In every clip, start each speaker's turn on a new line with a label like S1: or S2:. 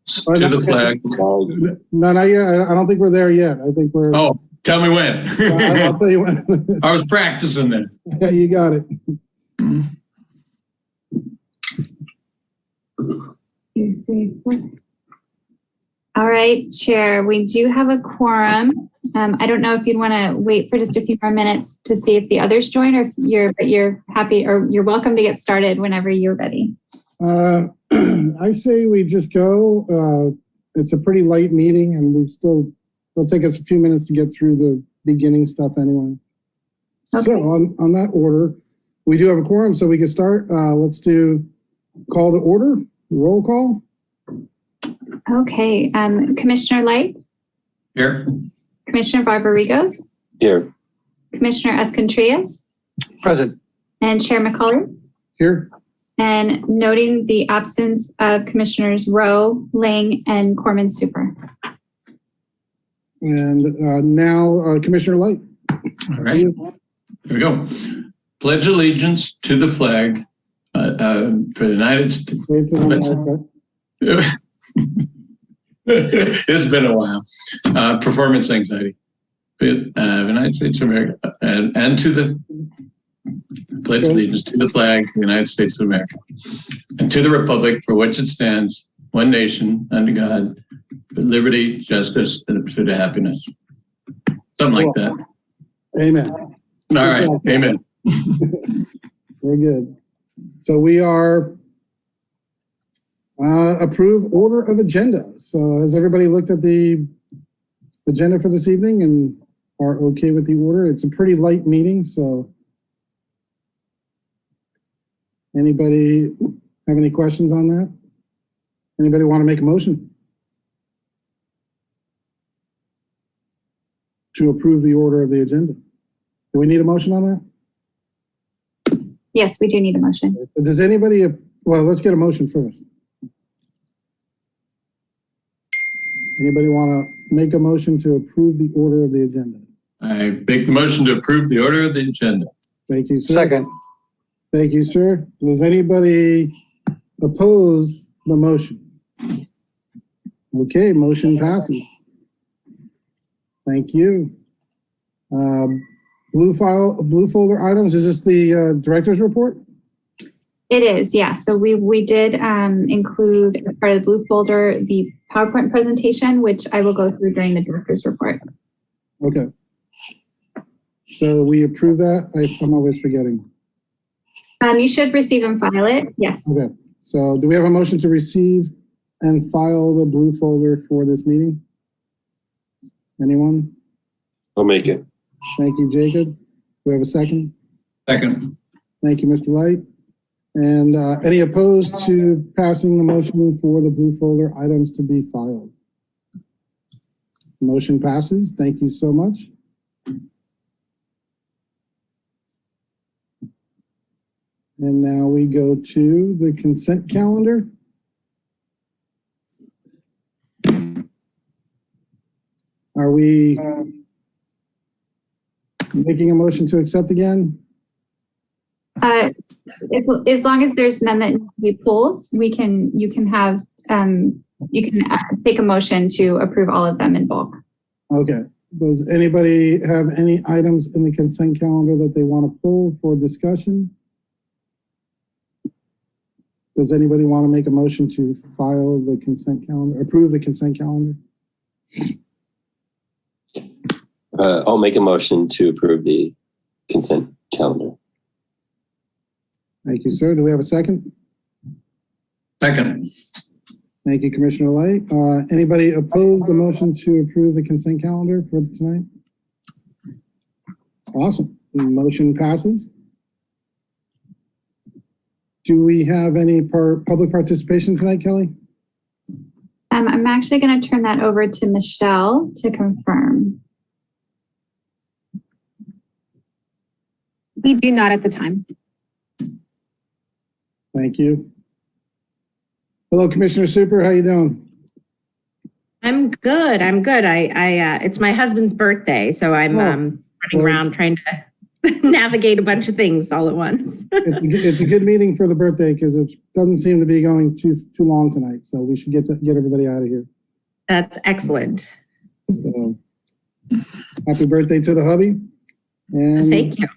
S1: to the flag.
S2: No, not yet. I don't think we're there yet. I think we're.
S1: Oh, tell me when.
S2: I'll tell you when.
S1: I was practicing then.
S2: Yeah, you got it.
S3: All right, Chair, we do have a quorum. I don't know if you'd want to wait for just a few more minutes to see if the others join, or if you're happy, or you're welcome to get started whenever you're ready.
S2: I say we just go. It's a pretty light meeting, and it'll take us a few minutes to get through the beginning stuff anyway. Okay. So on that order, we do have a quorum, so we can start. Let's do call to order, roll call.
S3: Okay, Commissioner Light?
S1: Here.
S3: Commissioner Barbarigos?
S4: Here.
S3: Commissioner Escontrias?
S4: Present.
S3: And Chair McCullers?
S2: Here.
S3: And noting the absence of Commissioners Rowe, Lang, and Corman Super.
S2: And now Commissioner Light.
S1: All right, here we go. Pledge allegiance to the flag for the United States. It's been a while. Performance anxiety. United States of America, and to the pledge allegiance to the flag of the United States of America, and to the republic for which it stands, one nation, under God, with liberty, justice, and the pursuit of happiness. Something like that.
S2: Amen.
S1: All right. Amen.
S2: Very good. So we are approve order of agenda. So has everybody looked at the agenda for this evening and are okay with the order? It's a pretty light meeting, so anybody have any questions on that? Anybody want to make a motion to approve the order of the agenda? Do we need a motion on that?
S3: Yes, we do need a motion.
S2: Does anybody, well, let's get a motion first. Anybody want to make a motion to approve the order of the agenda?
S1: I make the motion to approve the order of the agenda.
S2: Thank you, sir.
S4: Second.
S2: Thank you, sir. Does anybody oppose the motion? Okay, motion passes. Thank you. Blue folder items, is this the director's report?
S3: It is, yeah. So we did include as part of the blue folder the PowerPoint presentation, which I will go through during the director's report.
S2: Okay. So we approve that? I'm always forgetting.
S3: You should receive and file it, yes.
S2: Okay. So do we have a motion to receive and file the blue folder for this meeting? Anyone?
S4: I'll make it.
S2: Thank you, Jacob. Do we have a second?
S1: Second.
S2: Thank you, Mr. Light. And any opposed to passing the motion for the blue folder items to be filed? Motion passes. Thank you so much. And now we go to the consent calendar. Are we making a motion to accept again?
S3: As long as there's none that needs to be pulled, you can take a motion to approve all of them in bulk.
S2: Okay. Does anybody have any items in the consent calendar that they want to pull for discussion? Does anybody want to make a motion to file the consent calendar, approve the consent calendar?
S4: I'll make a motion to approve the consent calendar.
S2: Thank you, sir. Do we have a second?
S1: Second.
S2: Thank you, Commissioner Light. Anybody oppose the motion to approve the consent calendar for tonight? Awesome. The motion passes. Do we have any public participation tonight, Kelly?
S3: I'm actually going to turn that over to Michelle to confirm.
S5: We do not at the time.
S2: Thank you. Hello, Commissioner Super. How you doing?
S6: I'm good. I'm good. It's my husband's birthday, so I'm running around trying navigate a bunch of things all at once.
S2: It's a good meeting for the birthday because it doesn't seem to be going too long tonight. So we should get everybody out of here.
S6: That's excellent.
S2: So, happy birthday to the hubby. And
S6: Thank you.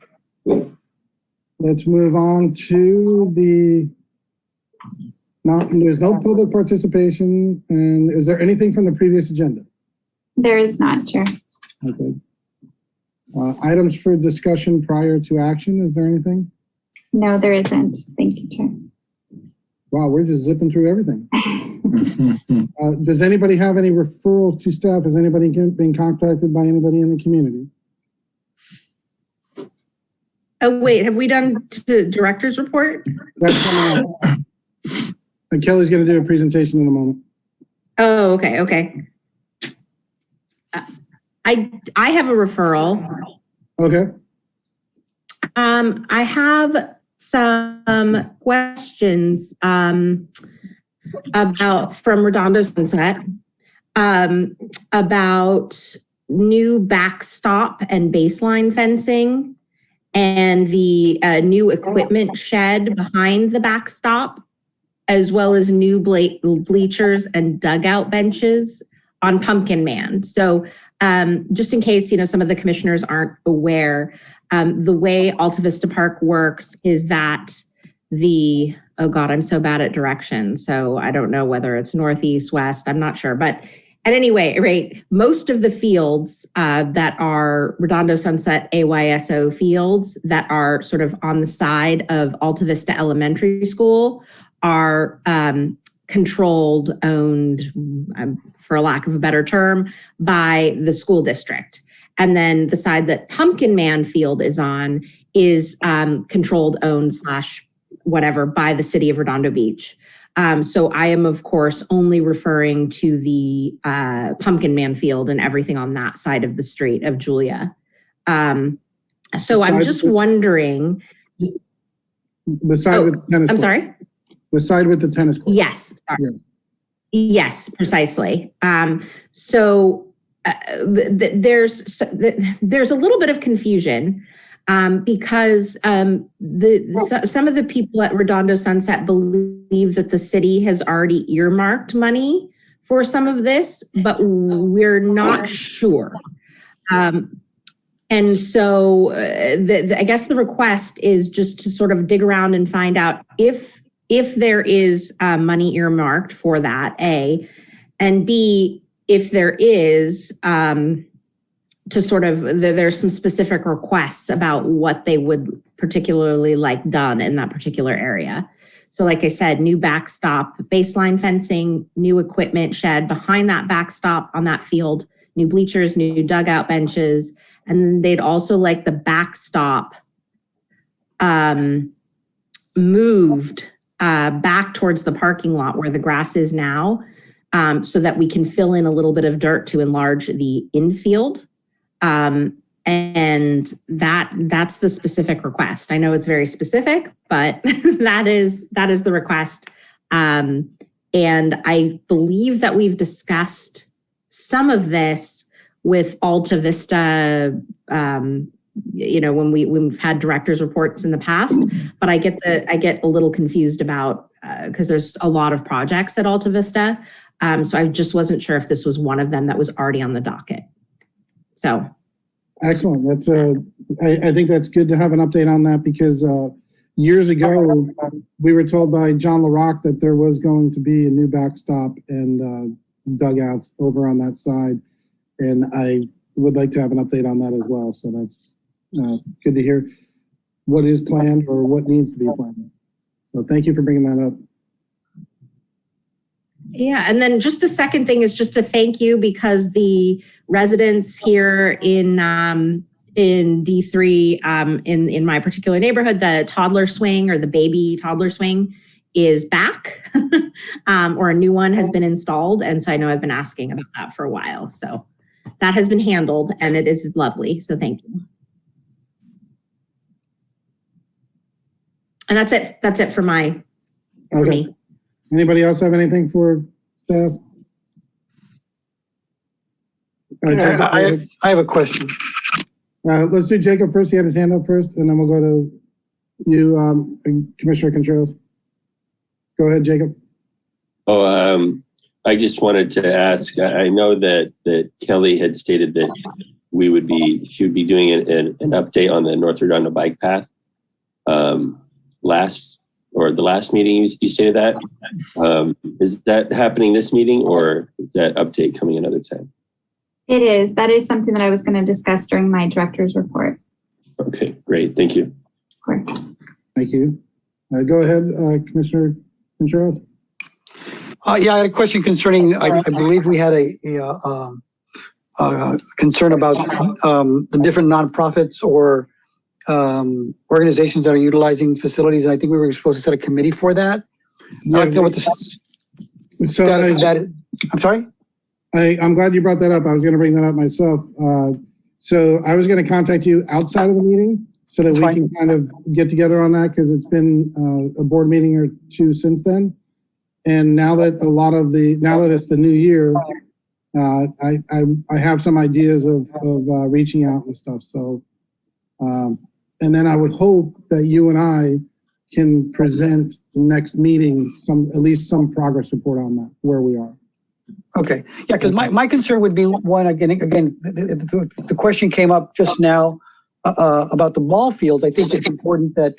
S2: let's move on to there's no public participation. And is there anything from the previous agenda?
S3: There is not, Chair.
S2: Okay. Items for discussion prior to action. Is there anything?
S3: No, there isn't. Thank you, Chair.
S2: Wow, we're just zipping through everything. Does anybody have any referrals to staff? Has anybody been contacted by anybody in the community?
S6: Oh, wait, have we done the director's report?
S2: That's coming up. And Kelly's going to do a presentation in a moment.
S6: Oh, okay. I have a referral.
S2: Okay.
S6: I have some questions about from Redondo Sunset about new backstop and baseline fencing and the new equipment shed behind the backstop, as well as new bleachers and dugout benches on Pumpkin Man. So just in case, some of the commissioners aren't aware, the way Alta Vista Park works is that oh God, I'm so bad at direction. So I don't know whether it's northeast, west, I'm not sure. But at any rate, most of the fields that are Redondo Sunset AYSO fields that are sort of on the side of Alta Vista Elementary School are controlled, owned, for a lack of a better term, by the school district. And then the side that Pumpkin Man Field is on is controlled, owned, / whatever by the city of Redondo Beach. So I am, of course, only referring to the Pumpkin Man Field and everything on that side of the street of Julia. So I'm just wondering.
S2: The side with the tennis court.
S6: I'm sorry?
S2: The side with the tennis court.
S6: Yes. Yes, precisely. So there's a little bit of confusion because some of the people at Redondo Sunset believe that the city has already earmarked money for some of this, but we're not sure. And so I guess the request is just to sort of dig around and find out if there is money earmarked for that, A, and B, if there is, to sort of, there's some specific requests about what they would particularly like done in that particular area. So like I said, new backstop, baseline fencing, new equipment shed behind that backstop on that field, new bleachers, new dugout benches, and then they'd also like the backstop moved back towards the parking lot where the grass is now, so that we can fill in a little bit of dirt to enlarge the infield. And that's the specific request. I know it's very specific, but that is the request. And I believe that we've discussed some of this with Alta Vista, when we've had directors' reports in the past, but I get a little confused about because there's a lot of projects at Alta Vista. So I just wasn't sure if this was one of them that was already on the docket. So.
S2: Excellent. That's I think that's good to have an update on that because years ago we were told by John LaRock that there was going to be a new backstop and dugouts over on that side, and I would like to have an update on that as well. So that's good to hear what is planned or what needs to be planned. So thank you for bringing that up.
S6: Yeah, and then just the second thing is just to thank you because the residents here in D3 in my particular neighborhood, the toddler swing or the baby toddler swing is back, or a new one has been installed, and so I know I've been asking about that for a while. So that has been handled, and it is lovely. So thank you. And that's it. That's it for me.
S2: Anybody else have anything for staff?
S5: I have a question.
S2: Let's do Jacob first. He had his hand up first, and then we'll go to you, Commissioner Contreras. Go ahead, Jacob.
S4: I just wanted to ask, I know that Kelly had stated that she would be doing an update on the North Redondo bike path. The last meeting you stated that. Is that happening this meeting, or is that update coming another time?
S3: It is. That is something that I was going to discuss during my director's report.
S4: Okay, great. Thank you.
S3: Of course.
S2: Thank you. Go ahead, Commissioner Contreras.
S5: Yeah, I had a question concerning, I believe we had a concern about the different nonprofits or organizations that are utilizing facilities. And I think we were supposed to set a committee for that. I'd like to know what the status of that is. I'm sorry?
S2: I'm glad you brought that up. I was going to bring that up myself. So I was going to contact you outside of the meeting so that we can kind of get together on that, because it's been a board meeting or two since then. And now that now that it's the new year, I have some ideas of reaching out and stuff. So, and then I would hope that you and I can present the next meeting at least some progress report on that, where we are.
S5: Okay, yeah, because my concern would be one, again, the question came up just now about the ball fields. I think it's important that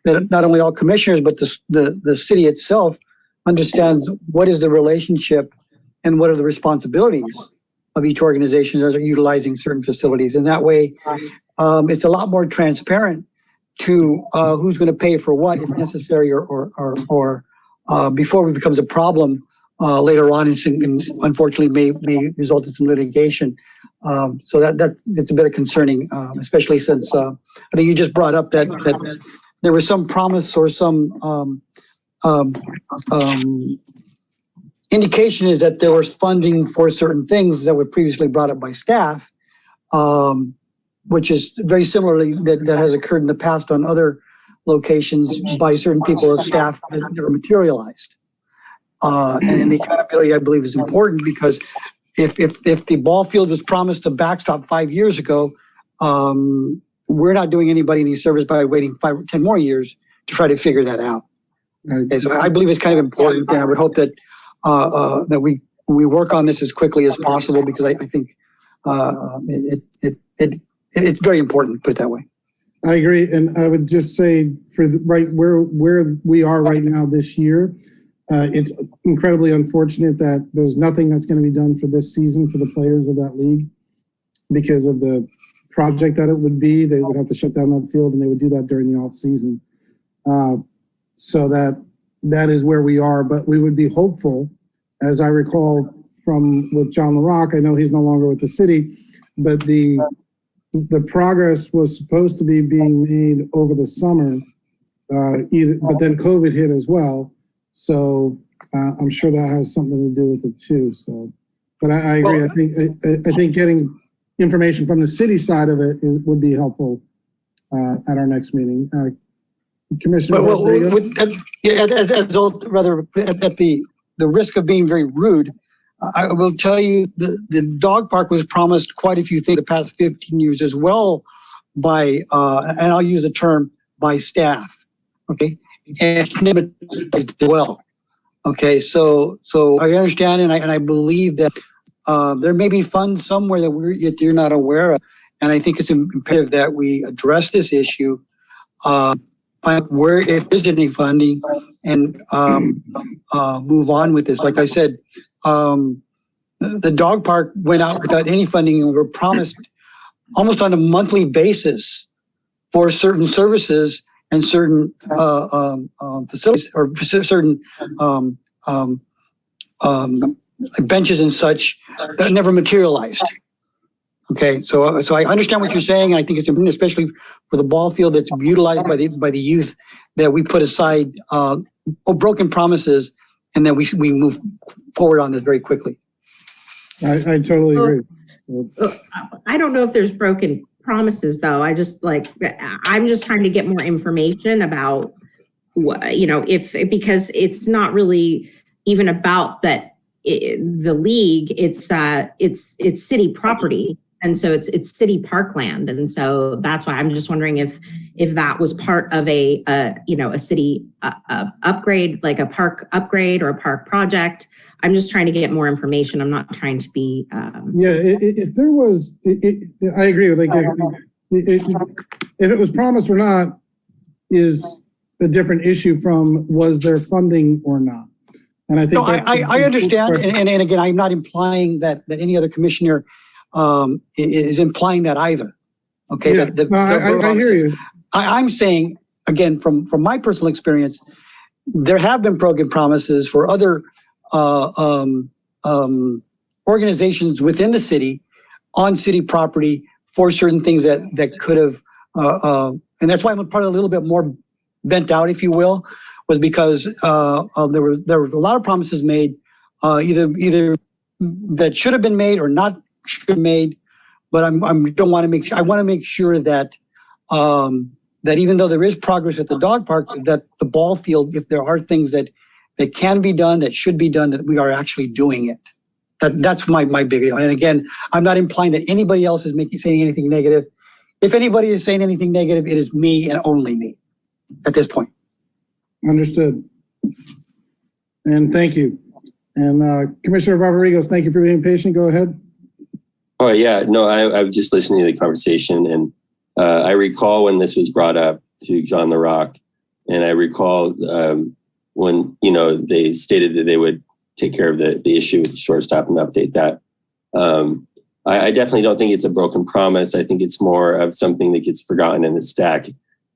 S5: not only all commissioners, but the city itself understands what is the relationship and what are the responsibilities of each organization as they're utilizing certain facilities. And that way, it's a lot more transparent to who's going to pay for what, if necessary, or before it becomes a problem later on, and unfortunately may result in some litigation. So that's a bit concerning, especially since I think you just brought up that there was some promise or some indication is that there was funding for certain things that were previously brought up by staff, which is very similarly that has occurred in the past on other locations by certain people as staff that never materialized. And the accountability, I believe, is important, because if the ball field was promised a backstop 5 years ago, we're not doing anybody any service by waiting 5 or 10 more years to try to figure that out. Okay, so I believe it's kind of important, and I would hope that that we work on this as quickly as possible, because I think it's very important, put it that way.
S2: I agree, and I would just say for where we are right now this year, it's incredibly unfortunate that there's nothing that's going to be done for this season for the players of that league because of the project that it would be. They would have to shut down that field, and they would do that during the off season. So that is where we are, but we would be hopeful, as I recall with John LaRock. I know he's no longer with the city, but the progress was supposed to be being made over the summer, but then COVID hit as well. So I'm sure that has something to do with it too. So, but I agree. I think getting information from the city side of it would be helpful at our next meeting. Commissioner,
S5: at the risk of being very rude, I will tell you the dog park was promised quite a few things the past 15 years as well by, and I'll use the term, by staff, okay? And as well, okay? So I understand, and I believe that there may be funds somewhere that you're not aware of, and I think it's imperative that we address this issue, find where, if there's any funding, and move on with this. Like I said, the dog park went out without any funding, and we were promised almost on a monthly basis for certain services and certain facilities, or certain benches and such that never materialized. Okay, so I understand what you're saying. I think it's important, especially for the ball field that's utilized by the youth, that we put aside broken promises, and that we move forward on this very quickly.
S2: I totally agree.
S6: I don't know if there's broken promises, though. I'm just trying to get more information about because it's not really even about that. The league, it's city property. And so it's city parkland. And so that's why I'm just wondering if that was part of a city upgrade, like a park upgrade or a park project. I'm just trying to get more information. I'm not trying to be.
S2: If there was, I agree with if it was promised or not is a different issue from was there funding or not. And I think
S5: I understand, and again, I'm not implying that any other commissioner is implying that either. Okay,
S2: yeah, I hear you.
S5: I'm saying again from my personal experience, there have been broken promises for other organizations within the city on city property for certain things that could have, and that's why I'm part of a little bit more bent out, if you will, was because there were a lot of promises made, either that should have been made or not should have been made. But I want to make sure that that even though there is progress at the dog park, that the ball field, if there are things that can be done, that should be done, that we are actually doing it. That's my big deal. And again, I'm not implying that anybody else is saying anything negative. If anybody is saying anything negative, it is me and only me at this point.
S2: Understood. And thank you. And Commissioner Rodriguez, thank you for being patient. Go ahead.
S4: Oh yeah, no, I was just listening to the conversation, and I recall when this was brought up to John LaRock, and I recall when they stated that they would take care of the issue with the shortstop and update that. I definitely don't think it's a broken promise. I think it's more of something that gets forgotten in the stack.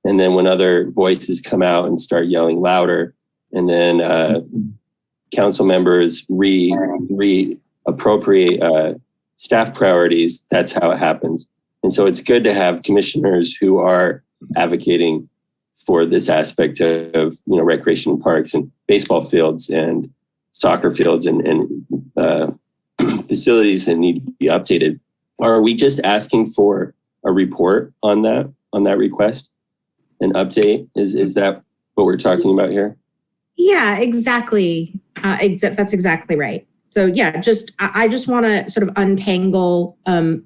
S4: And then when other voices come out and start yelling louder, and then council members reappropriate staff priorities, that's how it happens. And so it's good to have commissioners who are advocating for this aspect of recreation parks and baseball fields and soccer fields and facilities that need to be updated. Are we just asking for a report on that request? An update? Is that what we're talking about here?
S6: Yeah, exactly. That's exactly right. So yeah, I just want to sort of untangle, the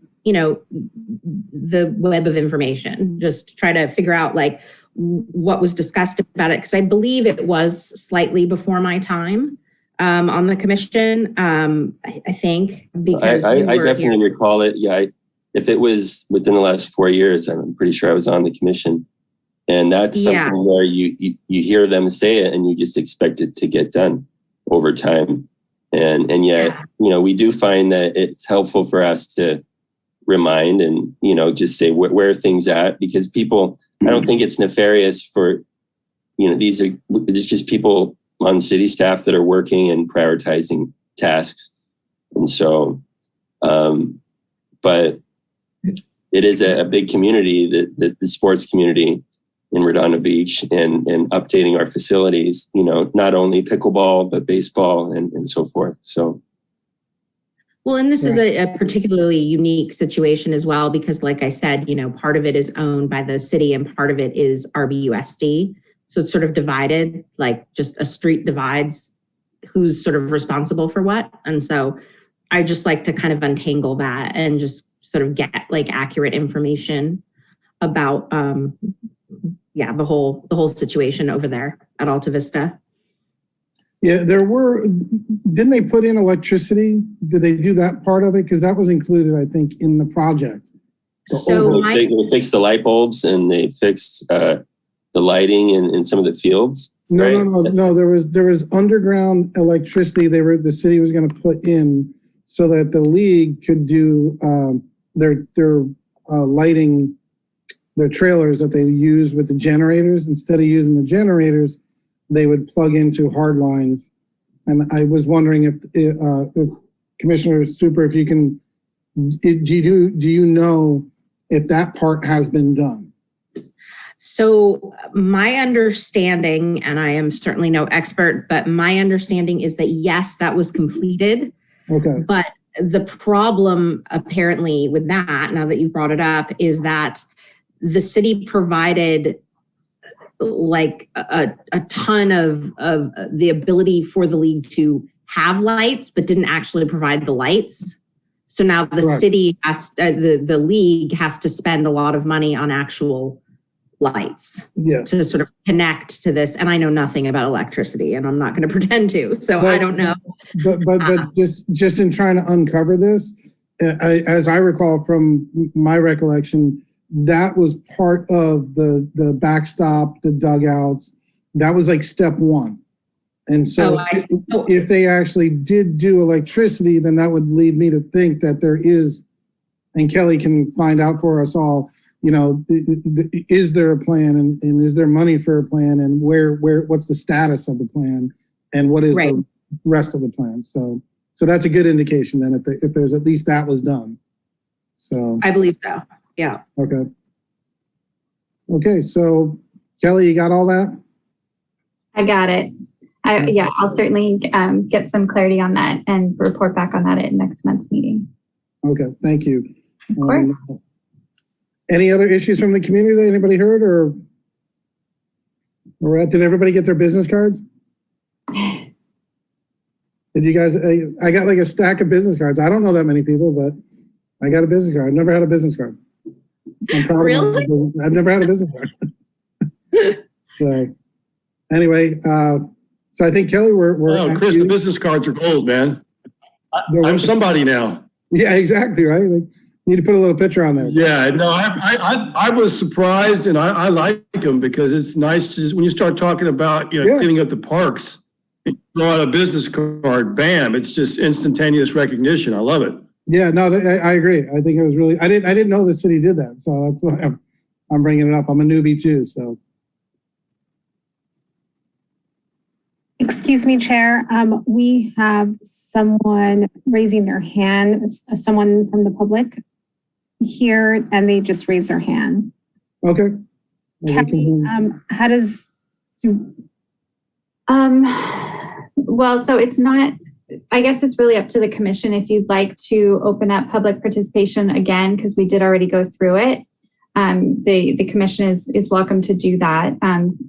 S6: web of information. Just try to figure out like what was discussed about it, because I believe it was slightly before my time on the commission. I think because
S4: I definitely recall it. Yeah, if it was within the last 4 years, I'm pretty sure I was on the commission. And that's something where you hear them say it and you just expect it to get done over time. And yet, we do find that it's helpful for us to remind and, just say where are things at, because people, I don't think it's nefarious for, these are just people on city staff that are working and prioritizing tasks. And so, but it is a big community, the sports community in Redondo Beach, and updating our facilities, not only pickleball, but baseball and so forth. So.
S6: Well, and this is a particularly unique situation as well, because like I said, part of it is owned by the city and part of it is RBUSD. So it's sort of divided, like just a street divides who's sort of responsible for what. And so I just like to kind of untangle that and just sort of get like accurate information about the whole situation over there at Alta Vista.
S2: Yeah, didn't they put in electricity? Did they do that part of it? Because that was included, I think, in the project.
S4: They fixed the light bulbs and they fixed the lighting in some of the fields.
S2: No. There was underground electricity the city was going to put in so that the league could do their lighting, their trailers that they use with the generators. Instead of using the generators, they would plug into hard lines. And I was wondering if Commissioner Super, if you can, do you know if that part has been done?
S6: So my understanding, and I am certainly no expert, but my understanding is that yes, that was completed.
S2: Okay.
S6: But the problem apparently with that, now that you brought it up, is that the city provided like a ton of the ability for the league to have lights, but didn't actually provide the lights. So now the
S2: Correct.
S6: city has, the league has to spend a lot of money on actual lights
S2: Yes.
S6: to sort of connect to this. And I know nothing about electricity, and I'm not going to pretend to, so I don't know.
S2: But just in trying to uncover this, as I recall from my recollection, that was part of the backstop, the dugouts. That was like step one. And so if they actually did do electricity, then that would lead me to think that there is, and Kelly can find out for us all, you know, is there a plan, and is there money for a plan, and what's the status of the plan, and what is the rest of the plan? So that's a good indication then if there's at least that was done. So
S6: I believe so. Yeah.
S2: Okay. So Kelly, you got all that?
S3: I got it. I'll certainly get some clarity on that and report back on that at next month's meeting.
S2: Okay, thank you.
S3: Of course.
S2: Any other issues from the community that anybody heard, or did everybody get their business cards? Did you guys, I got like a stack of business cards. I don't know that many people, but I got a business card. I've never had a business card. I'm proud
S6: Really?
S2: of my, I've never had a business card. So anyway, so I think Kelly, we're
S7: Chris, the business cards are gold, man. I'm somebody now.
S2: Yeah, exactly, right? Like, need to put a little picture on there.
S7: Yeah, no, I was surprised, and I like them because it's nice to just, when you start talking about, you know, cleaning up the parks, you throw out a business card, bam, it's just instantaneous recognition. I love it.
S2: Yeah, no, I agree. I think it was really, I didn't know the city did that. So that's why I'm bringing it up. I'm a newbie too, so.
S8: Excuse me, Chair. We have someone raising their hand, someone from the public here, and they just raised their hand.
S2: Okay.
S8: Kelly, how does...
S3: Well, so it's not, I guess it's really up to the commission if you'd like to open up public participation again, because we did already go through it. The commission is welcome to do that.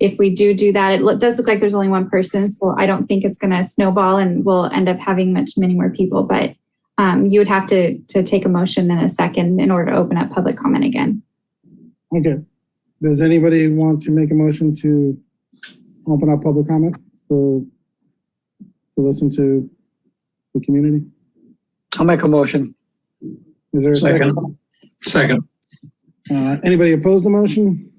S3: If we do that, it does look like there's only one person, so I don't think it's going to snowball and we'll end up having many more people, but you would have to take a motion in a second in order to open up public comment again.
S2: Okay. Does anybody want to make a motion to open up public comment to listen to the community?
S5: I'll make a motion.
S2: Is there a second?
S1: Second.
S2: Anybody oppose the motion?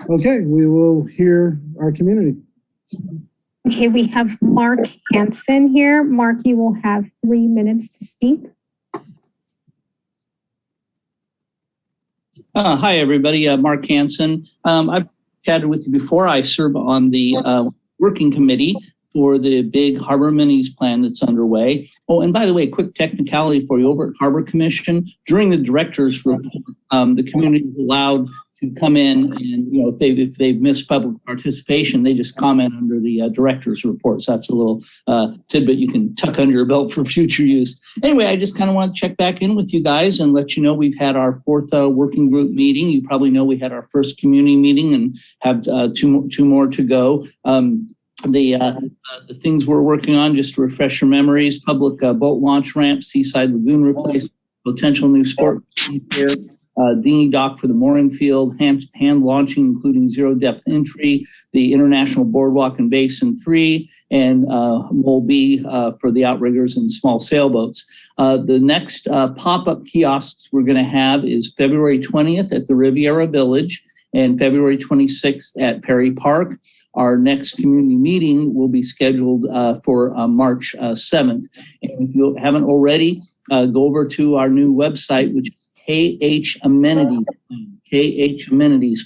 S2: Okay, we will hear our community.
S8: Okay, we have Mark Hansen here. Mark, you will have 3 minutes to speak.
S9: Hi, everybody. Mark Hansen. I've chatted with you before. I serve on the working committee for the big Harbor Minis plan that's underway. Oh, and by the way, quick technicality for you. Over at Harbor Commission, during the director's report, the community is allowed to come in and, you know, if they've missed public participation, they just comment under the director's report. So that's a little tidbit you can tuck under your belt for future use. Anyway, I just kind of want to check back in with you guys and let you know we've had our 4th working group meeting. You probably know we had our first community meeting and have two more to go. The things we're working on, just to refresh your memories: public boat launch ramp, seaside lagoon replacement, potential new sport here, dinghy dock for the mooring field, hand launching, including zero depth entry, the International Boardwalk and Basin 3, and Mole B for the outriggers and small sailboats. The next pop-up kiosks we're going to have is February 20th at the Riviera Village and February 26th at Perry Park. Our next community meeting will be scheduled for March 7th. And if you haven't already, go over to our new website, which is KH Amenities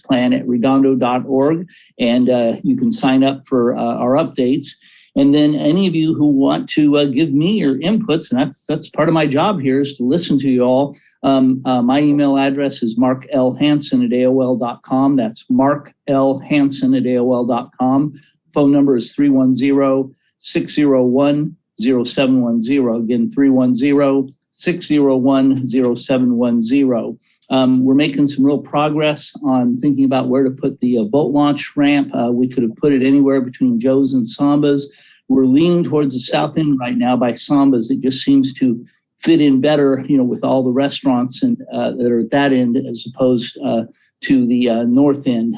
S9: Plan at redondo.org. And you can sign up for our updates. And then any of you who want to give me your inputs, and that's part of my job here, is to listen to you all. My email address is marklhansen@aol.com. That's marklhansen@aol.com. Phone number is 310-601-0710. Again, 310-601-0710. We're making some real progress on thinking about where to put the boat launch ramp. We could have put it anywhere between Joe's and Samba's. we're leaning towards the south end right now by Sambas. It just seems to fit in better, with all the restaurants and that are at that end as opposed to the north end.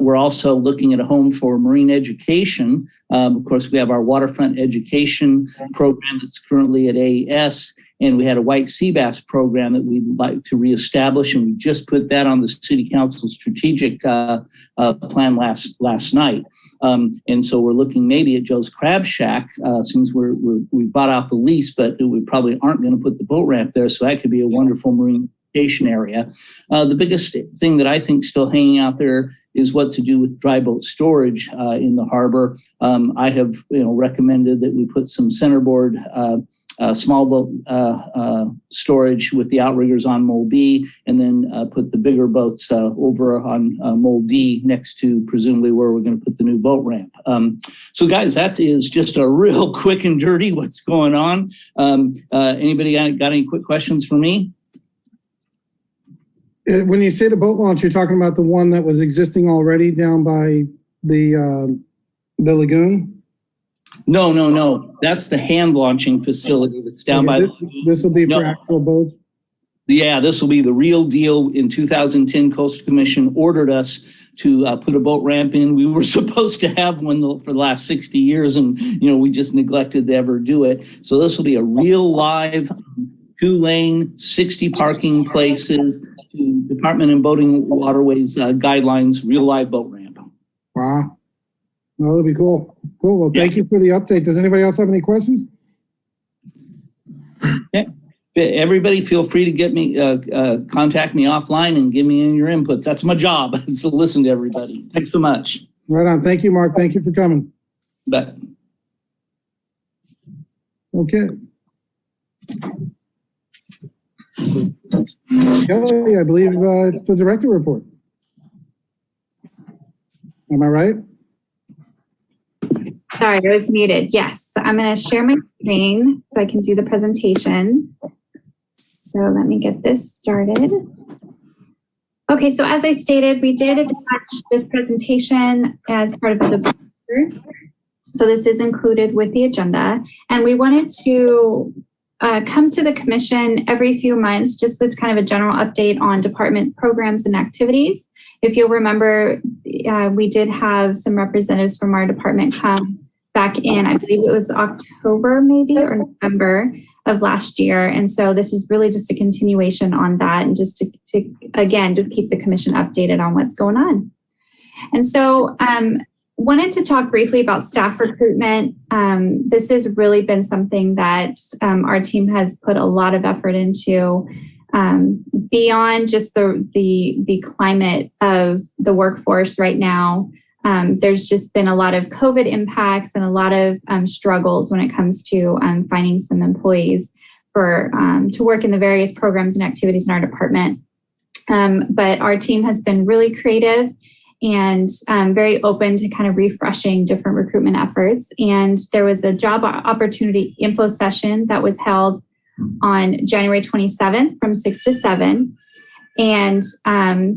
S9: We're also looking at a home for marine education. Of course, we have our waterfront education program that's currently at AES, and we had a white sea bass program that we'd like to reestablish, and we just put that on the City Council strategic plan last night. And so we're looking maybe at Joe's Crab Shack since we bought out the lease, but we probably aren't going to put the boat ramp there, so that could be a wonderful marine education area. The biggest thing that I think still hanging out there is what to do with dry boat storage in the harbor. I have recommended that we put some centerboard small boat storage with the outriggers on Mole B, and then put the bigger boats over on Mole D next to presumably where we're going to put the new boat ramp. So guys, that is just a real quick and dirty what's going on. Anybody got any quick questions for me?
S2: When you say the boat launch, you're talking about the one that was existing already down by the lagoon?
S9: No. That's the hand launching facility that's down by the lagoon.
S2: This will be for actual boats?
S9: Yeah, this will be the real deal. In 2010, Coastal Commission ordered us to put a boat ramp in. We were supposed to have one for the last 60 years, and we just neglected to ever do it. So this will be a real live 2-lane, 60 parking places, to Department of Boating Waterways guidelines, real live boat ramp.
S2: Wow. Well, that'll be cool. Cool. Well, thank you for the update. Does anybody else have any questions?
S9: Yeah. Everybody feel free to get me, contact me offline and give me your inputs. That's my job, so listen to everybody. Thanks so much.
S2: Right on. Thank you, Mark. Thank you for coming.
S9: Bet.
S2: Okay. Kelly, I believe it's the director report. Am I right?
S3: Sorry, I was muted. Yes, I'm going to share my screen so I can do the presentation. So let me get this started. Okay, so as I stated, we did attach this presentation as part of the board. So this is included with the agenda, and we wanted to come to the commission every few months just with kind of a general update on department programs and activities. If you'll remember, we did have some representatives from our department come back in, I believe it was October maybe or November of last year. And so this is really just a continuation on that, and just to again, just keep the commission updated on what's going on. And so wanted to talk briefly about staff recruitment. This has really been something that our team has put a lot of effort into, beyond just the climate of the workforce right now. There's just been a lot of COVID impacts and a lot of struggles when it comes to finding some employees to work in the various programs and activities in our department. But our team has been really creative and very open to kind of refreshing different recruitment efforts. And there was a job opportunity info session that was held on January 27th from 6 to 7. And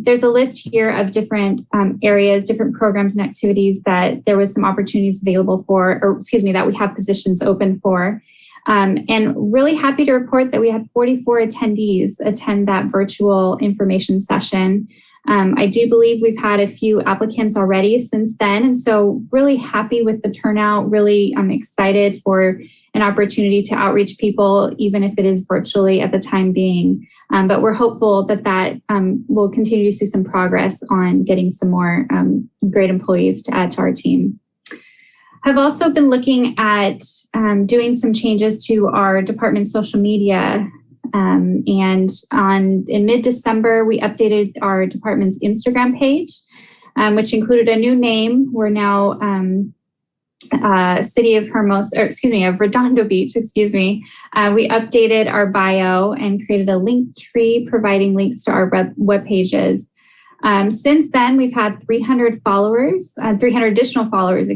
S3: there's a list here of different areas, different programs and activities that there was some opportunities available for, that we have positions open for. And really happy to report that we had 44 attendees attend that virtual information session. I do believe we've had a few applicants already since then. And so really happy with the turnout, really excited for an opportunity to outreach people, even if it is virtually at the time being. But we're hopeful that we'll continue to see some progress on getting some more great employees to add to our team. I've also been looking at doing some changes to our department's social media. And in mid-December, we updated our department's Instagram page, which included a new name. We're now City of Redondo Beach, We updated our bio and created a link tree providing links to our web pages. Since then, we've had 300 additional followers,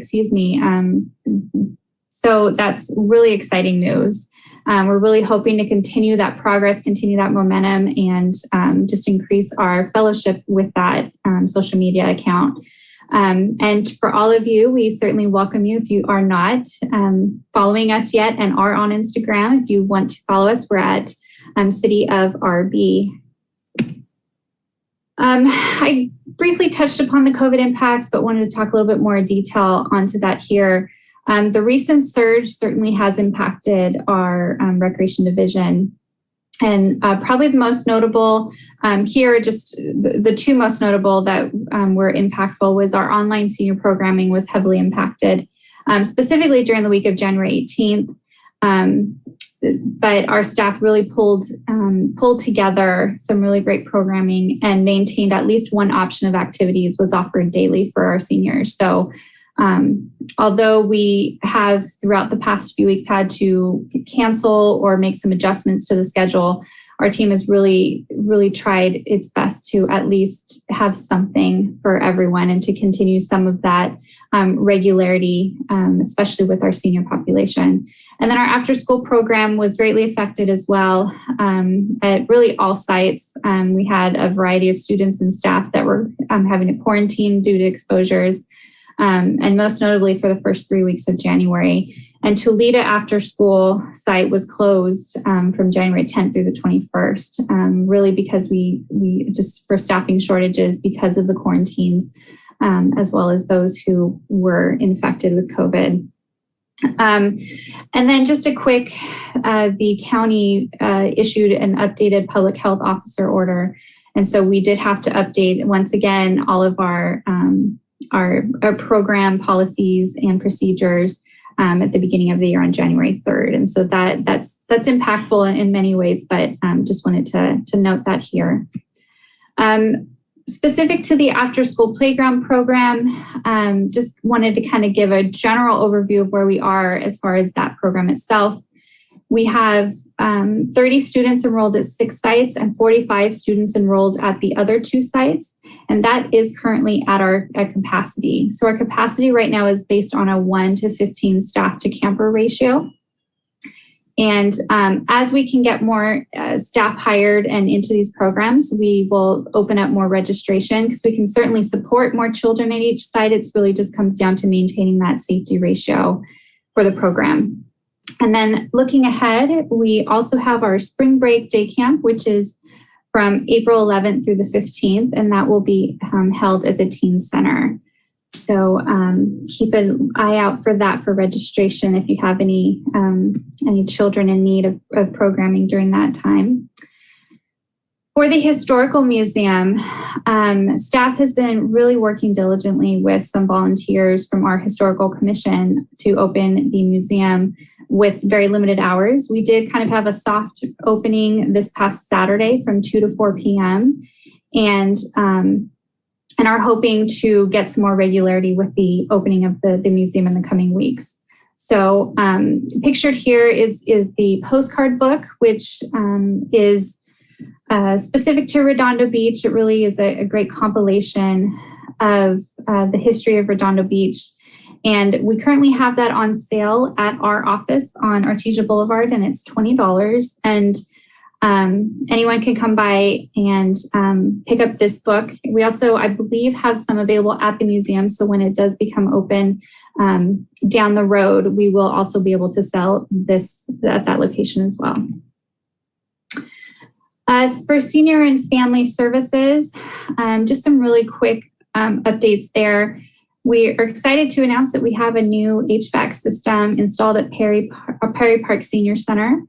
S3: So that's really exciting news. We're really hoping to continue that progress, continue that momentum, and just increase our fellowship with that social media account. And for all of you, we certainly welcome you if you are not following us yet and are on Instagram. If you want to follow us, we're at City of RB. I briefly touched upon the COVID impacts, but wanted to talk a little bit more in detail onto that here. The recent surge certainly has impacted our recreation division. And probably the most notable here, just the two most notable that were impactful was our online senior programming was heavily impacted, specifically during the week of January 18th. But our staff really pulled together some really great programming and maintained at least one option of activities was offered daily for our seniors. So although we have throughout the past few weeks had to cancel or make some adjustments to the schedule, our team has really tried its best to at least have something for everyone and to continue some of that regularity, especially with our senior population. And then our after school program was greatly affected as well at really all sites. We had a variety of students and staff that were having to quarantine due to exposures. And most notably for the first 3 weeks of January. And Toledo After School site was closed from January 10th through the 21st, really because we just for staffing shortages because of the quarantines, as well as those who were infected with COVID. And then just a quick, the county issued an updated public health officer order. And so we did have to update once again all of our program policies and procedures at the beginning of the year on January 3rd. And so that's impactful in many ways, but just wanted to note that here. Specific to the after school playground program, just wanted to kind of give a general overview of where we are as far as that program itself. We have 30 students enrolled at 6 sites and 45 students enrolled at the other 2 sites. And that is currently at our capacity. So our capacity right now is based on a 1 to 15 staff to camper ratio. And as we can get more staff hired and into these programs, we will open up more registration because we can certainly support more children at each site. It really just comes down to maintaining that safety ratio for the program. And then looking ahead, we also have our spring break day camp, which is from April 11th through the 15th, and that will be held at the Teen Center. So keep an eye out for that for registration if you have any children in need of programming during that time. For the Historical Museum, staff has been really working diligently with some volunteers from our Historical Commission to open the museum with very limited hours. We did kind of have a soft opening this past Saturday from 2 to 4 p.m. and are hoping to get some more regularity with the opening of the museum in the coming weeks. So pictured here is the postcard book, which is specific to Redondo Beach. It really is a great compilation of the history of Redondo Beach. And we currently have that on sale at our office on Artesia Boulevard, and it's $20. And anyone can come by and pick up this book. We also, I believe, have some available at the museum. So when it does become open down the road, we will also be able to sell this at that location as well. As for senior and family services, just some really quick updates there. We are excited to announce that we have a new HVAC system installed at Perry Park Senior Center.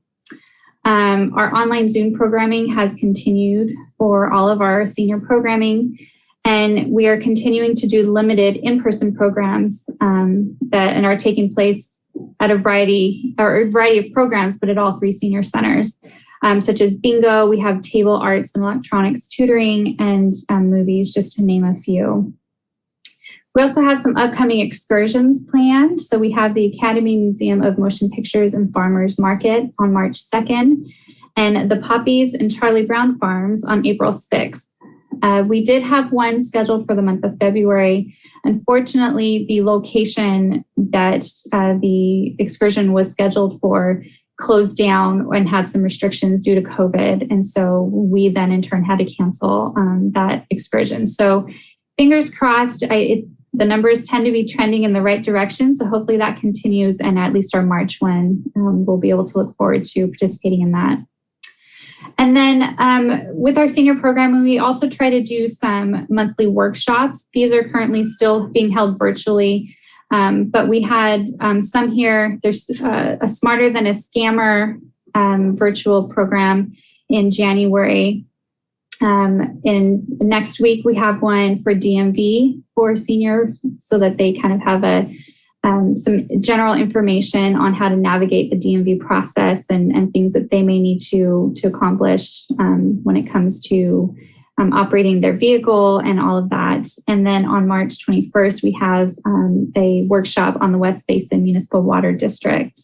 S3: Our online Zoom programming has continued for all of our senior programming, and we are continuing to do limited in-person programs that are taking place at a variety of programs, but at all 3 senior centers, such as bingo. We have table arts and electronics tutoring and movies, just to name a few. We also have some upcoming excursions planned. So we have the Academy Museum of Motion Pictures and Farmers Market on March 2nd, and the Poppies and Charlie Brown Farms on April 6th. We did have one scheduled for the month of February. Unfortunately, the location that the excursion was scheduled for closed down and had some restrictions due to COVID. And so we then in turn had to cancel that excursion. So fingers crossed, the numbers tend to be trending in the right direction. So hopefully that continues, and at least our March one, we'll be able to look forward to participating in that. And then with our senior program, we also try to do some monthly workshops. These are currently still being held virtually, but we had some here. There's a Smarter Than a Scammer virtual program in January. In next week, we have one for DMV for seniors so that they kind of have some general information on how to navigate the DMV process and things that they may need to accomplish when it comes to operating their vehicle and all of that. And then on March 21st, we have a workshop on the West Basin Municipal Water District.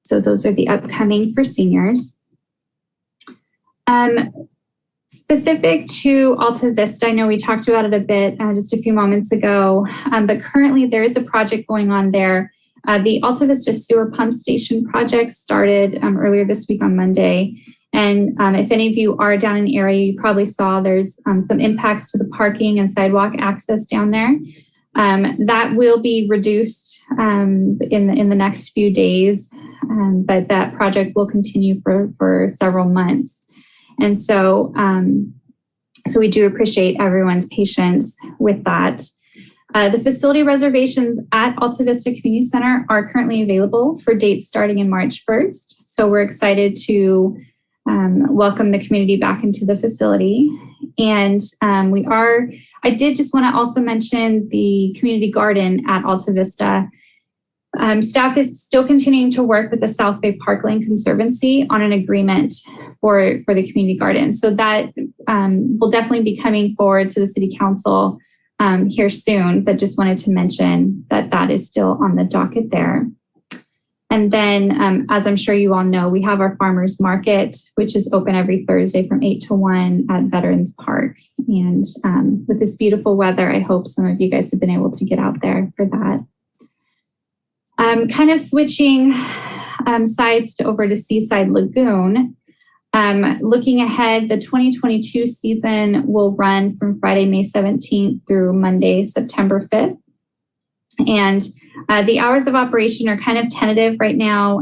S3: So those are the upcoming for seniors. Specific to Alta Vista, I know we talked about it a bit just a few moments ago, but currently there is a project going on there. The Alta Vista Sewer Pump Station project started earlier this week on Monday. And if any of you are down in the area, you probably saw there's some impacts to the parking and sidewalk access down there. That will be reduced in the next few days, but that project will continue for several months. And so, so we do appreciate everyone's patience with that. The facility reservations at Alta Vista Community Center are currently available for dates starting in March 1st. So we're excited to welcome the community back into the facility. And I did just want to also mention the community garden at Alta Vista. Staff is still continuing to work with the South Bay Parkland Conservancy on an agreement for the community garden. So that will definitely be coming forward to the City Council here soon, but just wanted to mention that that is still on the docket there. And then, as I'm sure you all know, we have our farmers market, which is open every Thursday from 8 to 1 at Veterans Park. And with this beautiful weather, I hope some of you guys have been able to get out there for that. Kind of switching sides over to Seaside Lagoon. Looking ahead, the 2022 season will run from Friday, May 17th through Monday, September 5th. And the hours of operation are kind of tentative right now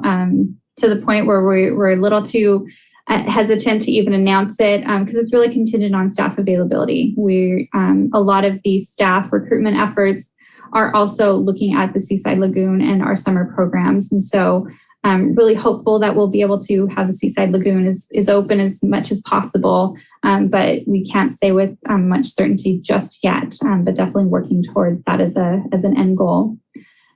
S3: to the point where we're a little too hesitant to even announce it because it's really contingent on staff availability. A lot of these staff recruitment efforts are also looking at the Seaside Lagoon and our summer programs. And so I'm really hopeful that we'll be able to have the Seaside Lagoon is open as much as possible, but we can't say with much certainty just yet, but definitely working towards that as an end goal.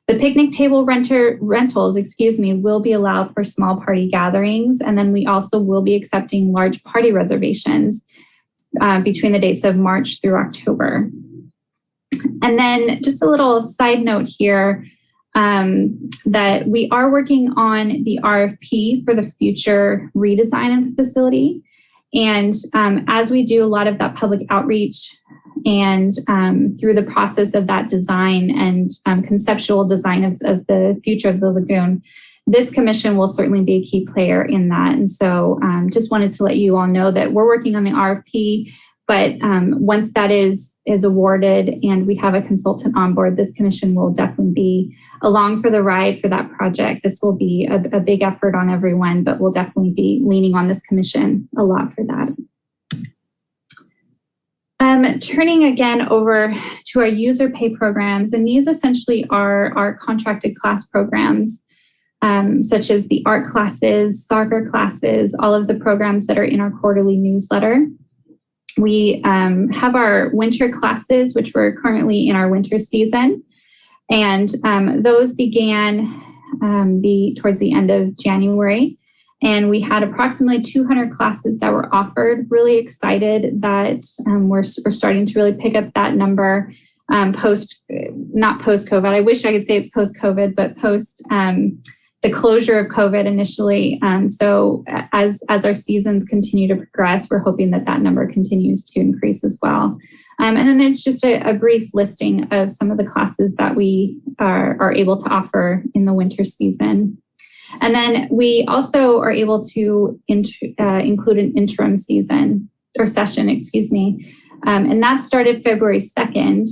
S3: The picnic table rentals, will be allowed for small party gatherings. And then we also will be accepting large party reservations between the dates of March through October. And then just a little side note here that we are working on the RFP for the future redesign of the facility. And as we do a lot of that public outreach and through the process of that design and conceptual design of the future of the lagoon, this commission will certainly be a key player in that. And so just wanted to let you all know that we're working on the RFP, but once that is awarded and we have a consultant on board, this commission will definitely be along for the ride for that project. This will be a big effort on everyone, but we'll definitely be leaning on this commission a lot for that. Turning again over to our user pay programs, and these essentially are our contracted class programs, such as the art classes, soccer classes, all of the programs that are in our quarterly newsletter. We have our winter classes, which we're currently in our winter season, and those began towards the end of January. And we had approximately 200 classes that were offered. Really excited that we're starting to really pick up that number not post-COVID. I wish I could say it's post-COVID, but post the closure of COVID initially. So as our seasons continue to progress, we're hoping that number continues to increase as well. And then there's just a brief listing of some of the classes that we are able to offer in the winter season. And then we also are able to include an interim session, and that started February 2nd.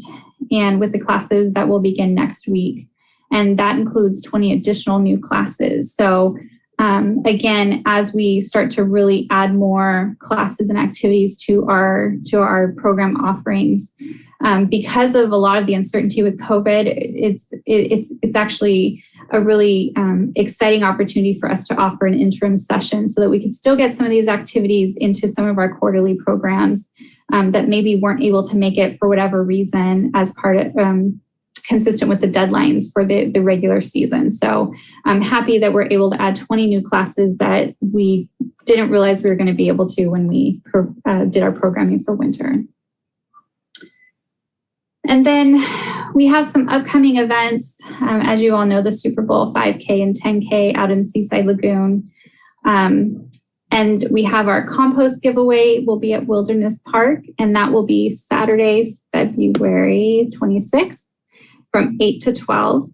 S3: and with the classes that will begin next week. And that includes 20 additional new classes. So again, as we start to really add more classes and activities to our program offerings, because of a lot of the uncertainty with COVID, it's actually a really exciting opportunity for us to offer an interim session so that we can still get some of these activities into some of our quarterly programs that maybe weren't able to make it for whatever reason as part of consistent with the deadlines for the regular season. So I'm happy that we're able to add 20 new classes that we didn't realize we were going to be able to when we did our programming for winter. And then we have some upcoming events. As you all know, the Super Bowl 5K and 10K out in Seaside Lagoon. And we have our compost giveaway will be at Wilderness Park, and that will be Saturday, February 26th from 8 to 12.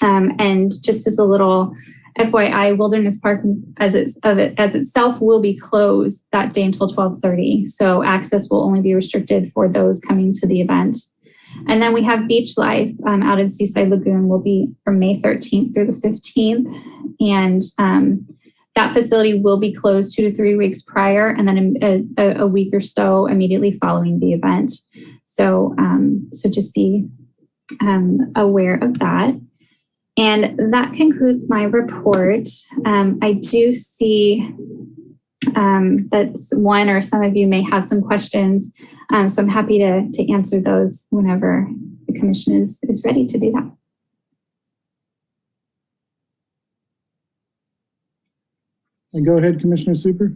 S3: And just as a little FYI, Wilderness Park as itself will be closed that day until 12:30. So access will only be restricted for those coming to the event. And then we have Beach Life out in Seaside Lagoon will be from May 13th through the 15th. And that facility will be closed 2 to 3 weeks prior, and then a week or so immediately following the event. So, so just be aware of that. And that concludes my report. I do see that one or some of you may have some questions. So I'm happy to answer those whenever the commission is ready to do that.
S2: And go ahead, Commissioner Super.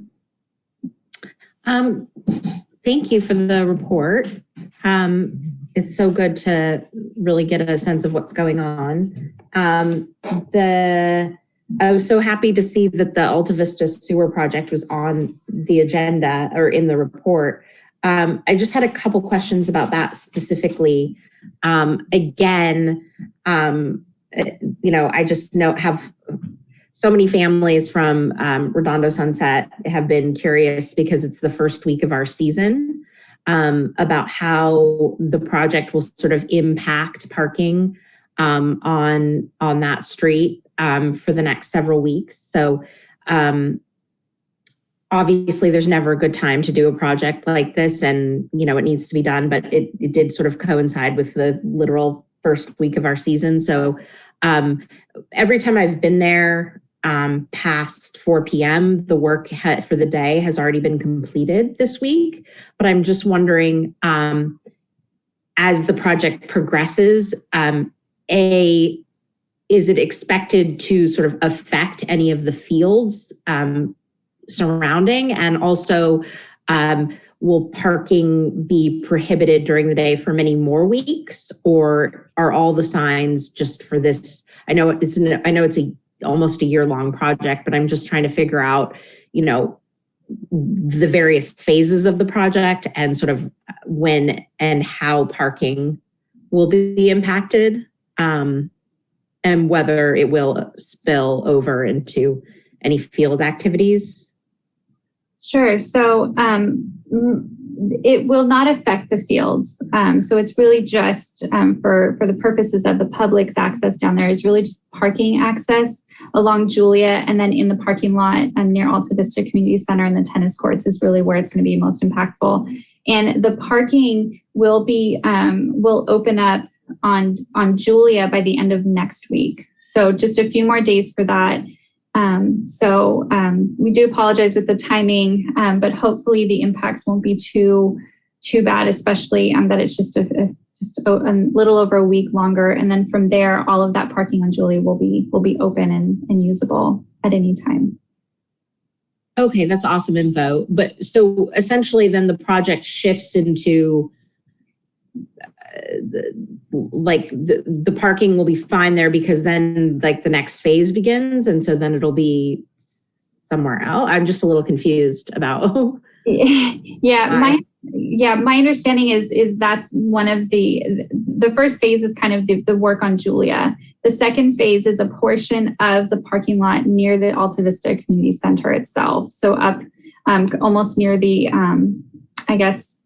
S6: Thank you for the report. It's so good to really get a sense of what's going on. I was so happy to see that the Alta Vista sewer project was on the agenda or in the report. I just had a couple questions about that specifically. Again, I just have so many families from Redondo Sunset have been curious because it's the first week of our season about how the project will sort of impact parking on that street for the next several weeks. So obviously there's never a good time to do a project like this, and it needs to be done, but it did sort of coincide with the literal first week of our season. So every time I've been there past 4 p.m., the work for the day has already been completed this week. But I'm just wondering, as the project progresses, is it expected to sort of affect any of the fields surrounding? And also, will parking be prohibited during the day for many more weeks, or are all the signs just for this? I know it's almost a year-long project, but I'm just trying to figure out, the various phases of the project and sort of when and how parking will be impacted, and whether it will spill over into any field activities.
S3: Sure. So it will not affect the fields. So it's really just for the purposes of the public's access down there is really just parking access along Julia, and then in the parking lot near Alta Vista Community Center and the tennis courts is really where it's going to be most impactful. And the parking will open up on Julia by the end of next week. So just a few more days for that. We do apologize with the timing, but hopefully the impacts won't be too bad, especially that it's just a little over a week longer. And then from there, all of that parking on Julia will be open and usable at any time.
S6: Okay, that's awesome info. But so essentially then the project shifts into the parking will be fine there because then the next phase begins, and so then it'll be somewhere else. I'm just a little confused about.
S3: My understanding is that's one of the first phase is kind of the work on Julia. The second phase is a portion of the parking lot near the Alta Vista Community Center itself. So up almost near the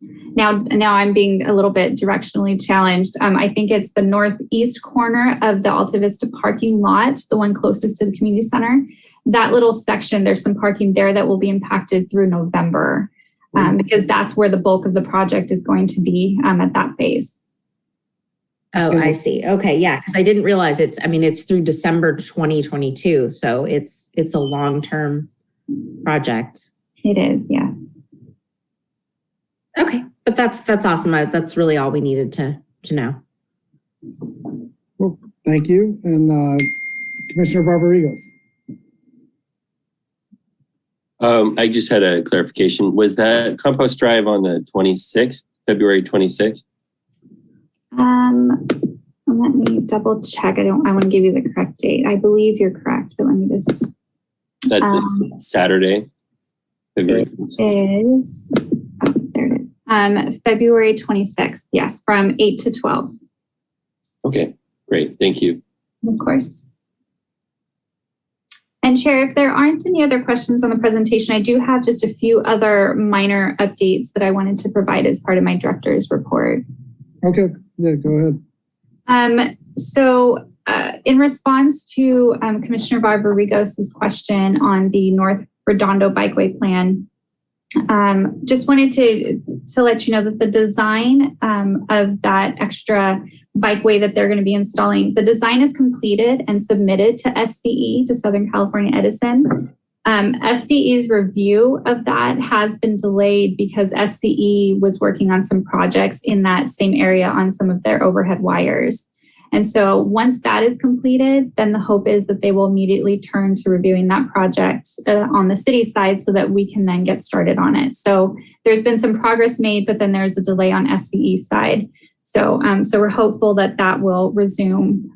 S3: Now I'm being a little bit directionally challenged. I think it's the northeast corner of the Alta Vista parking lot, the one closest to the community center. That little section, there's some parking there that will be impacted through November because that's where the bulk of the project is going to be at that phase.
S6: Oh, I see. Okay, yeah, because I didn't realize it's through December 2022, so it's a long-term project.
S3: It is, yes.
S6: Okay, but that's awesome. That's really all we needed to know.
S2: Well, thank you. And Commissioner Barbarigos.
S4: I just had a clarification. Was that compost drive on the 26th, February 26th?
S3: Let me double check. I want to give you the correct date. I believe you're correct, but let me just.
S4: That's this Saturday, February 26th.
S3: Is, oh, there it is. February 26th. Yes, from 8 to 12.
S4: Okay, great. Thank you.
S3: Of course. And Chair, if there aren't any other questions on the presentation, I do have just a few other minor updates that I wanted to provide as part of my director's report.
S2: Okay, yeah, go ahead.
S3: In response to Commissioner Barbarigos' question on the North Redondo Bikeway Plan, just wanted to let you know that the design of that extra bikeway that they're going to be installing, the design is completed and submitted to SCE, to Southern California Edison. SCE's review of that has been delayed because SCE was working on some projects in that same area on some of their overhead wires. And so once that is completed, then the hope is that they will immediately turn to reviewing that project on the city side so that we can then get started on it. So there's been some progress made, but then there's a delay on SCE's side. So we're hopeful that that will resume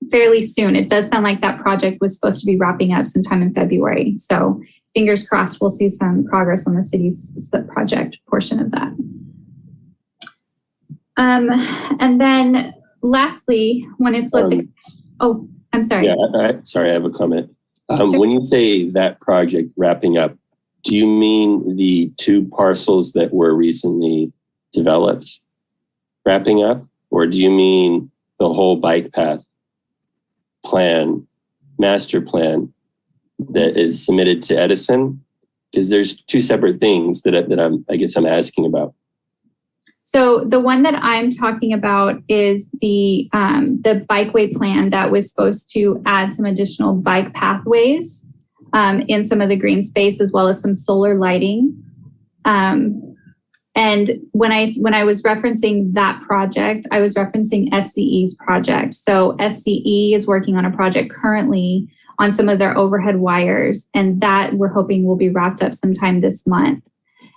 S3: fairly soon. It does sound like that project was supposed to be wrapping up sometime in February. So fingers crossed we'll see some progress on the city's project portion of that. And then lastly, when it's oh, I'm sorry.
S4: Yeah, sorry, I have a comment.
S3: Sure.
S4: When you say that project wrapping up, do you mean the 2 parcels that were recently developed wrapping up? Or do you mean the whole bike path plan, master plan that is submitted to Edison? Because there's 2 separate things that I guess I'm asking about.
S3: So the one that I'm talking about is the bikeway plan that was supposed to add some additional bike pathways in some of the green space, as well as some solar lighting. And when I was referencing that project, I was referencing SCE's project. So SCE is working on a project currently on some of their overhead wires, and that we're hoping will be wrapped up sometime this month.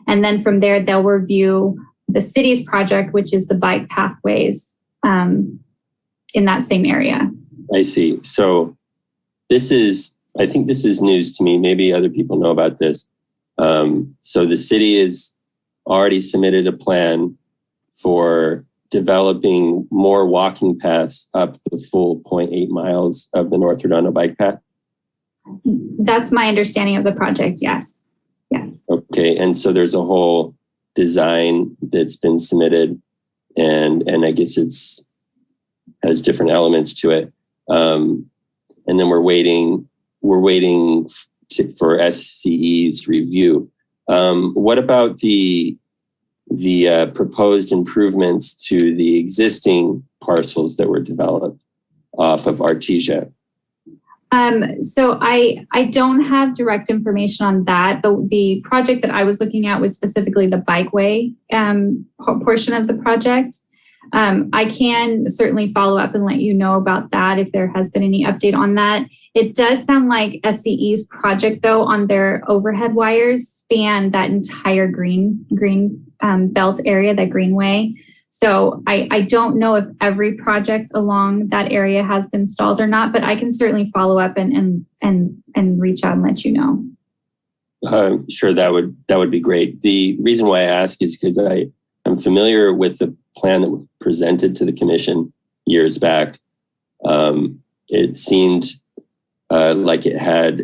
S3: And then from there, they'll review the city's project, which is the bike pathways in that same area.
S4: I see. So I think this is news to me. Maybe other people know about this. So the city is already submitted a plan for developing more walking paths up the full 0.8 miles of the North Redondo bike path.
S3: That's my understanding of the project. Yes. Yes.
S4: Okay. And so there's a whole design that's been submitted, and I guess has different elements to it. And then we're waiting for SCE's review. What about the proposed improvements to the existing parcels that were developed off of Artesia?
S3: So I don't have direct information on that. The project that I was looking at was specifically the bikeway portion of the project. I can certainly follow up and let you know about that if there has been any update on that. It does sound like SCE's project, though, on their overhead wires span that entire green belt area, that greenway. So I don't know if every project along that area has been stalled or not, but I can certainly follow up and reach out and let you know.
S4: Sure, that would be great. The reason why I ask is because I'm familiar with the plan that was presented to the commission years back. It seemed like it had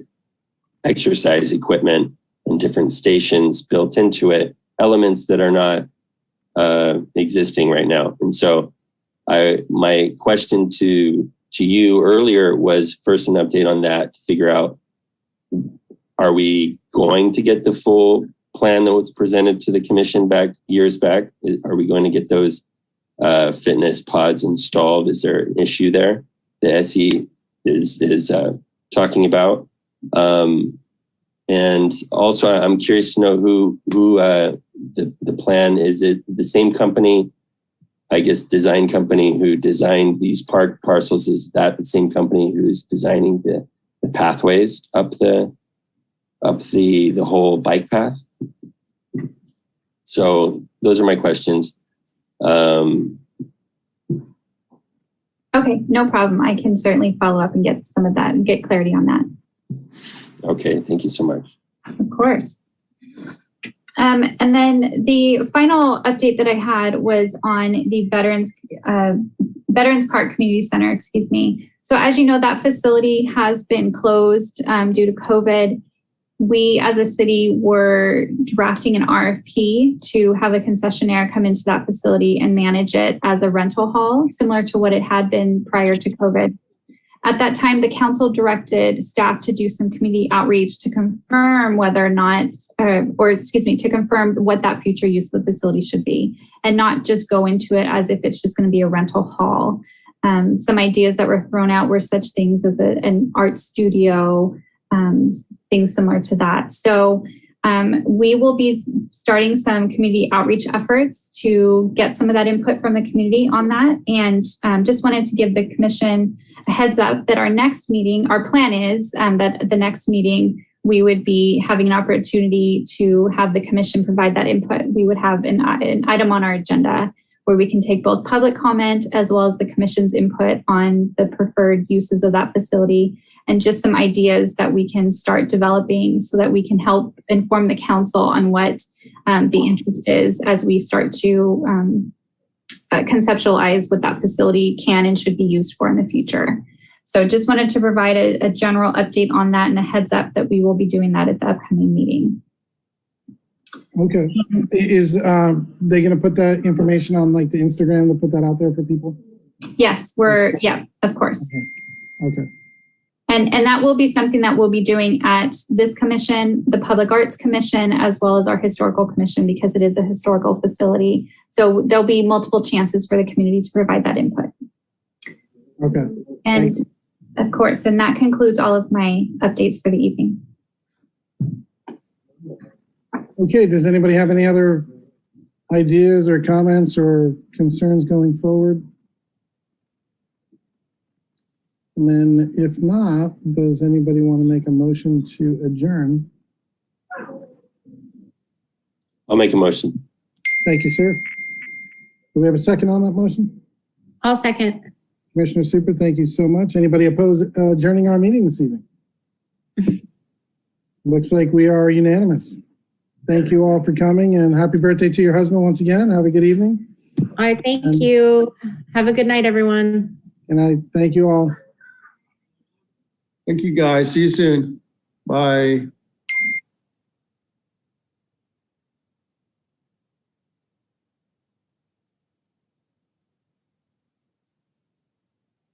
S4: exercise equipment and different stations built into it. elements that are not existing right now. And so my question to you earlier was first an update on that to figure out, are we going to get the full plan that was presented to the commission years back? Are we going to get those fitness pods installed? Is there an issue there the SE is talking about? And also, I'm curious to know who the plan is. It the same company, I guess, design company who designed these park parcels? Is that the same company who is designing the pathways up the whole bike path? So those are my questions.
S3: Okay, no problem. I can certainly follow up and get some of that and get clarity on that.
S4: Okay, thank you so much.
S3: Of course. And then the final update that I had was on the Veterans Park Community Center, excuse me. So as you know, that facility has been closed due to COVID. We as a city were drafting an RFP to have a concessionaire come into that facility and manage it as a rental hall, similar to what it had been prior to COVID. At that time, the council directed staff to do some community outreach to confirm whether or not, to confirm what that future use of the facility should be, and not just go into it as if it's just going to be a rental hall. Some ideas that were thrown out were such things as an art studio, things similar to that. So we will be starting some community outreach efforts to get some of that input from the community on that. And just wanted to give the commission a heads up that our next meeting, our plan is that the next meeting, we would be having an opportunity to have the commission provide that input. We would have an item on our agenda where we can take both public comment as well as the commission's input on the preferred uses of that facility, and just some ideas that we can start developing so that we can help inform the council on what the interest is as we start to conceptualize what that facility can and should be used for in the future. So just wanted to provide a general update on that and a heads up that we will be doing that at the upcoming meeting.
S2: Okay. Is they going to put that information on like the Instagram to put that out there for people?
S3: Yes, yeah, of course.
S2: Okay.
S3: And that will be something that we'll be doing at this commission, the Public Arts Commission, as well as our Historical Commission, because it is a historical facility. So there'll be multiple chances for the community to provide that input.
S2: Okay.
S3: And of course, and that concludes all of my updates for the evening.
S2: Okay, does anybody have any other ideas or comments or concerns going forward? And then if not, does anybody want to make a motion to adjourn?
S4: I'll make a motion.
S2: Thank you, sir. Do we have a second on that motion?
S6: I'll second.
S2: Commissioner Super, thank you so much. Anybody oppose adjourning our meeting this evening? Looks like we are unanimous. Thank you all for coming, and happy birthday to your husband once again. Have a good evening.
S6: All right, thank you. Have a good night, everyone.
S2: And I thank you all.
S7: Thank you, guys. See you soon. Bye.